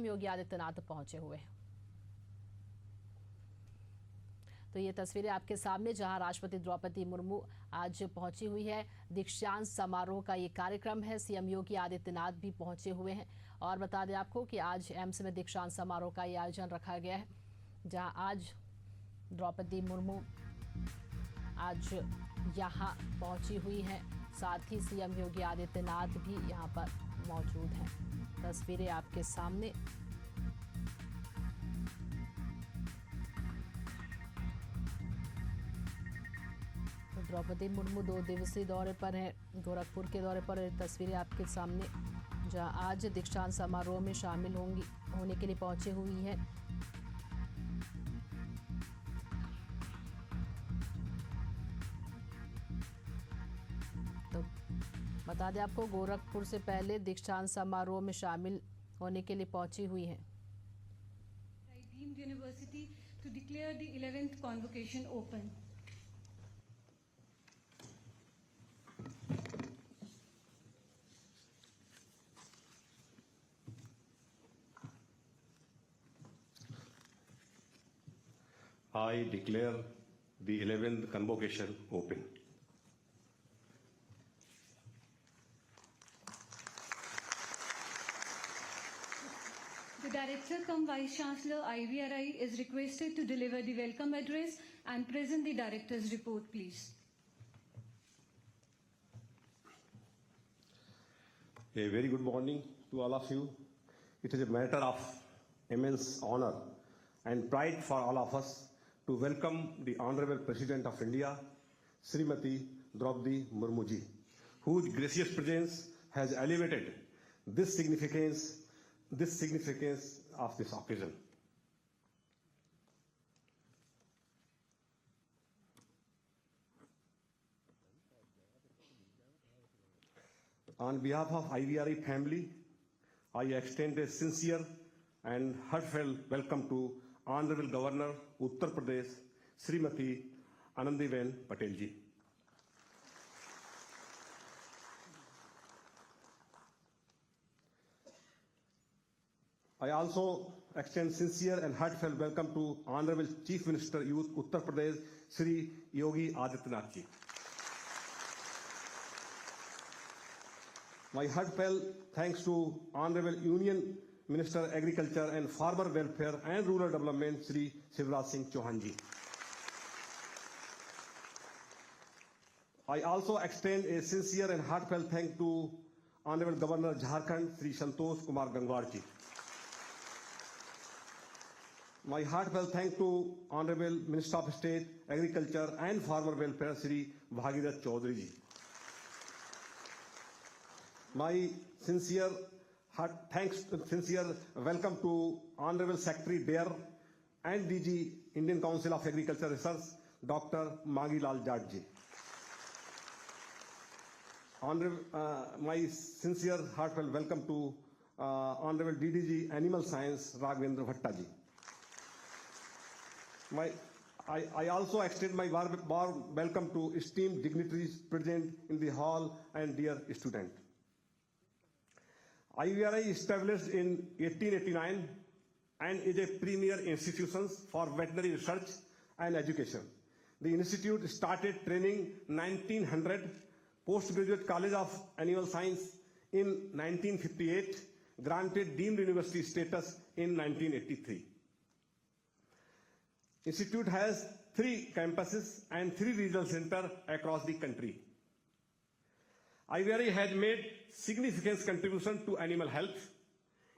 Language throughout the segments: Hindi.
योगी आदित्यनाथ पहुंचे हुए हैं। तो ये तस्वीरें आपके सामने, जहां राष्ट्रपति द्रौपदी मुर्मू आज पहुंची हुई है। दीक्षांत समारोह का ये कार्यक्रम है। सीएम योगी आदित्यनाथ भी पहुंचे हुए हैं। और बता दें आपको कि आज एम्स में दीक्षांत समारोह का ये आयोजन रखा गया है, जहां आज द्रौपदी मुर्मू आज यहां पहुंची हुई है। साथ ही सीएम योगी आदित्यनाथ भी यहां पर मौजूद हैं। तस्वीरें आपके सामने। तो द्रौपदी मुर्मू 2 दिवसीय दौरे पर है, गोरखपुर के दौरे पर। तस्वीरें आपके सामने, जहां आज दीक्षांत समारोह में शामिल होने के लिए पहुंची हुई है। तो बता दें आपको, गोरखपुर से पहले दीक्षांत समारोह में शामिल होने के लिए पहुंची हुई है। Deemed University to declare the 11th convocation open. I declare the 11th convocation open. The Director cum Vice Chancellor IVRI is requested to deliver the welcome address and present the Director's report, please. A very good morning to all of you. It is a matter of immense honor and pride for all of us to welcome the Honorable President of India, Srimati Draupadi Murmu ji, whose gracious presence has elevated this significance of this occasion. On behalf of IVRI family, I extend a sincere and heartfelt welcome to Honorable Governor Uttar Pradesh, Srimati Anandiben Patel ji. I also extend sincere and heartfelt welcome to Honorable Chief Minister Youth Uttar Pradesh, Shri Yogi Adityanath ji. My heartfelt thanks to Honorable Union Minister Agriculture and Farmer Welfare and Rural Development, Shri Shivraj Singh Chauhan ji. I also extend a sincere and heartfelt thanks to Honorable Governor Jharkhand, Shri Santosh Kumar Gangwar ji. My heartfelt thanks to Honorable Minister of State, Agriculture and Farmer Welfare, Shri Bhagirath Chaudhary ji. My sincere welcome to Honorable Secretary DARE and DG Indian Council of Agriculture Research, Dr. Magilal Jat ji. My sincere heartfelt welcome to Honorable DDG Animal Science, Raghavendra Bhatta ji. I also extend my warm welcome to esteemed dignitaries present in the hall and dear students. IVRI established in 1889 and is a premier institution for veterinary research and education. The institute started training 1900, Postgraduate College of Animal Science in 1958, granted deemed university status in 1983. Institute has 3 campuses and 3 regional centers across the country. IVRI has made significant contribution to animal health,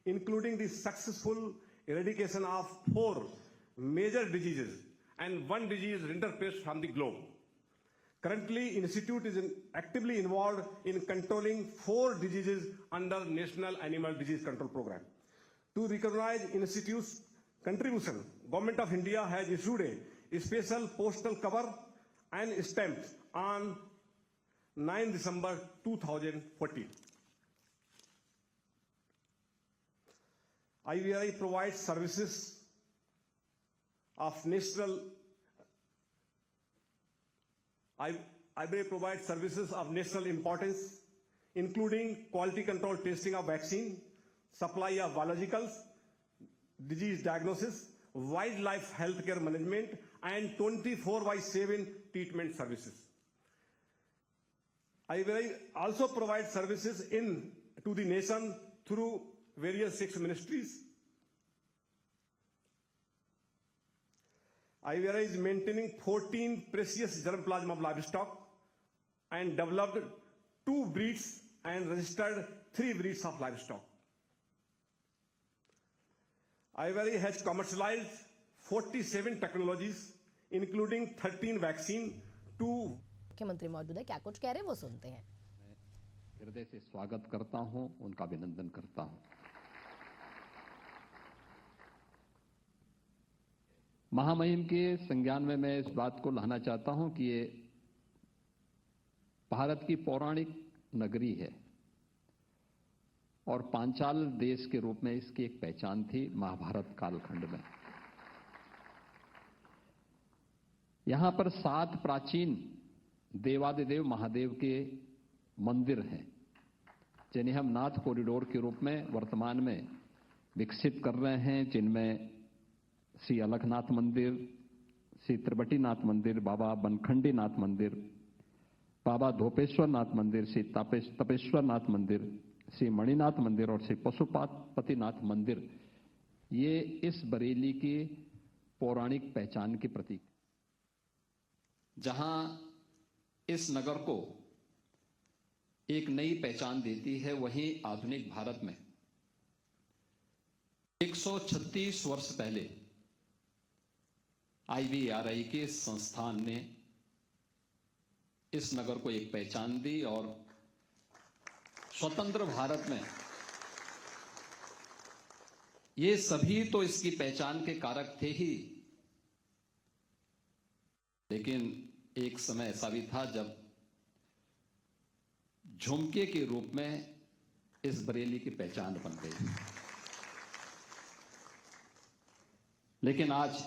including the successful eradication of 4 major diseases and 1 disease rinderpest from the globe. Currently, Institute is actively involved in controlling 4 diseases under National Animal Disease Control Program. To recognize Institute's contribution, Government of India has issued a special postal cover and stamp on 9 December 2014. IVRI provides services of national importance, including quality control testing of vaccine, supply of biologicals, disease diagnosis, wildlife healthcare management, and 24/7 treatment services. IVRI also provides services to the nation through various 6 ministries. IVRI is maintaining 14 precious germplasm of livestock and developed 2 breeds and registered 3 breeds of livestock. IVRI has commercialized 47 technologies, including 13 vaccine, 2 मुख्यमंत्री मौजूद है, क्या कुछ कह रहे हैं वो सुनते हैं। हृदय से स्वागत करता हूं, उनका अभिनंदन करता हूं। महामहिम के संज्ञान में मैं इस बात को लाना चाहता हूं कि ये भारत की पौराणिक नगरी है और पांचाल देश के रूप में इसकी एक पहचान थी महाभारत कालखंड में। यहां पर 7 प्राचीन देवादिदेव महादेव के मंदिर हैं, जिन्हें हम नाथ कॉरिडोर के रूप में वर्तमान में विकसित कर रहे हैं, जिनमें श्री अलखनाथ मंदिर, श्री त्रिबटीनाथ मंदिर, बाबा बनखंडी नाथ मंदिर, बाबा धोपेश्वर नाथ मंदिर, श्री तपेश्वर नाथ मंदिर, श्री मणिनाथ मंदिर और श्री पशुपतिनाथ मंदिर, ये इस बरेली की पौराणिक पहचान के प्रतीक। जहां इस नगर को एक नई पहचान देती है, वहीं आधुनिक भारत में 136 वर्ष पहले IVRI के संस्थान ने इस नगर को एक पहचान दी और स्वतंत्र भारत में ये सभी तो इसकी पहचान के कारक थे ही, लेकिन एक समय ऐसा भी था जब झुमके के रूप में इस बरेली की पहचान बन गई। लेकिन आज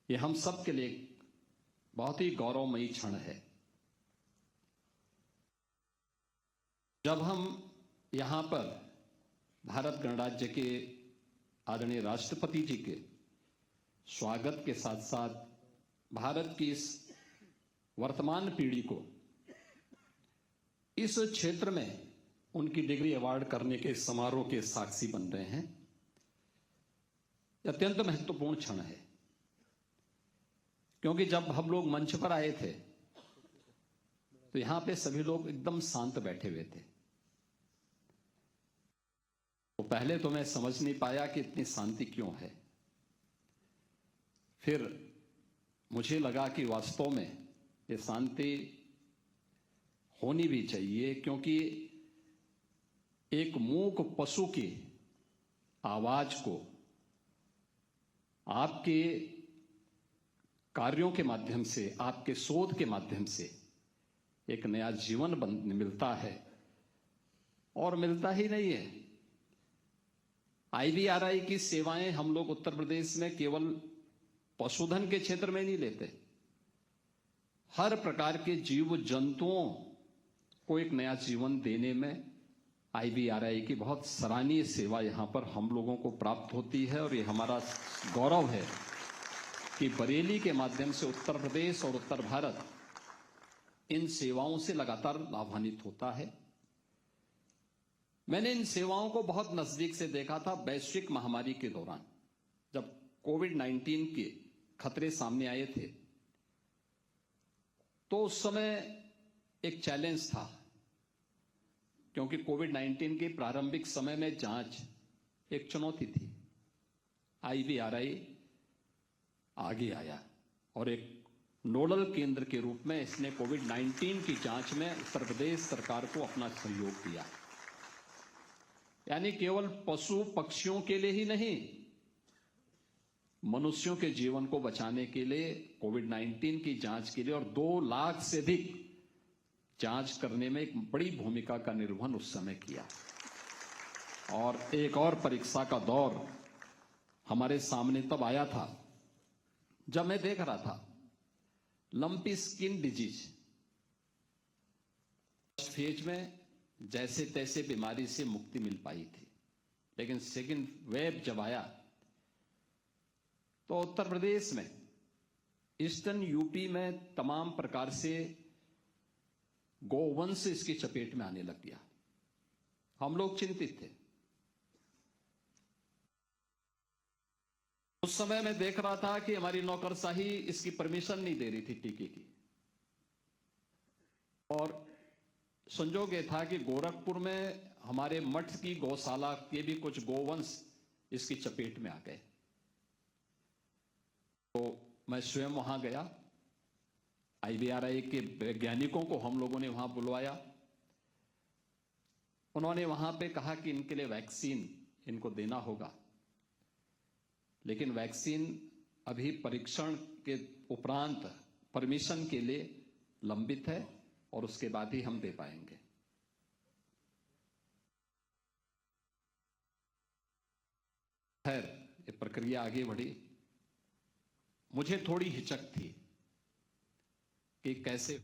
ये हम सब के लिए बहुत ही गौरवमयी क्षण है जब हम यहां पर भारत गणराज्य के आदरणीय राष्ट्रपति जी के स्वागत के साथ साथ भारत की इस वर्तमान पीढ़ी को इस क्षेत्र में उनकी डिग्री अवार्ड करने के समारोह के साक्षी बन रहे हैं। यह अत्यंत महत्वपूर्ण क्षण है, क्योंकि जब हम लोग मंच पर आए थे तो यहां पे सभी लोग एकदम शांत बैठे हुए थे। तो पहले तो मैं समझ नहीं पाया कि इतनी शांति क्यों है। फिर मुझे लगा कि वास्तव में ये शांति होनी भी चाहिए, क्योंकि एक मूक पशु की आवाज को आपके कार्यों के माध्यम से, आपके शोध के माध्यम से एक नया जीवन मिलता है। और मिलता ही नहीं है, IVRI की सेवाएं हम लोग उत्तर प्रदेश में केवल पशुधन के क्षेत्र में नहीं लेते, हर प्रकार के जीव जंतुओं को एक नया जीवन देने में IVRI की बहुत सराहनीय सेवा यहां पर हम लोगों को प्राप्त होती है। और ये हमारा गौरव है कि बरेली के माध्यम से उत्तर प्रदेश और उत्तर भारत इन सेवाओं से लगातार लाभान्वित होता है। मैंने इन सेवाओं को बहुत नजदीक से देखा था वैश्विक महामारी के दौरान, जब कोविड-19 के खतरे सामने आए थे। तो उस समय एक चैलेंज था, क्योंकि कोविड-19 के प्रारंभिक समय में जांच एक चुनौती थी। IVRI आगे आया और एक नोडल केंद्र के रूप में इसने कोविड-19 की जांच में उत्तर प्रदेश सरकार को अपना सहयोग दिया। यानी केवल पशु पक्षियों के लिए ही नहीं, मनुष्यों के जीवन को बचाने के लिए कोविड-19 की जांच के लिए और 2 लाख से अधिक जांच करने में एक बड़ी भूमिका का निर्वहन उस समय किया। और एक और परीक्षा का दौर हमारे सामने तब आया था जब मैं देख रहा था लंपी स्किन डिजीज फेज में जैसे तैसे बीमारी से मुक्ति मिल पाई थी, लेकिन सेकेंड वेव जब आया तो उत्तर प्रदेश में, ईस्टर्न यूपी में तमाम प्रकार से गोवंश इसकी चपेट में आने लग गया। हम लोग चिंतित थे। उस समय मैं देख रहा था कि हमारी नौकरशाही इसकी परमिशन नहीं दे रही थी टीके की, और संजोग ये था कि गोरखपुर में हमारे मठ की गौशाला के भी कुछ गोवंश इसकी चपेट में आ गए। तो मैं स्वयं वहां गया, IVRI के वैज्ञानिकों को हम लोगों ने वहां बुलवाया। उन्होंने वहां पे कहा कि इनके लिए वैक्सीन इनको देना होगा, लेकिन वैक्सीन अभी परीक्षण के उपरांत परमिशन के लिए लंबित है और उसके बाद ही हम दे पाएंगे। खैर, ये प्रक्रिया आगे बढ़ी। मुझे थोड़ी हिचक थी कि कैसे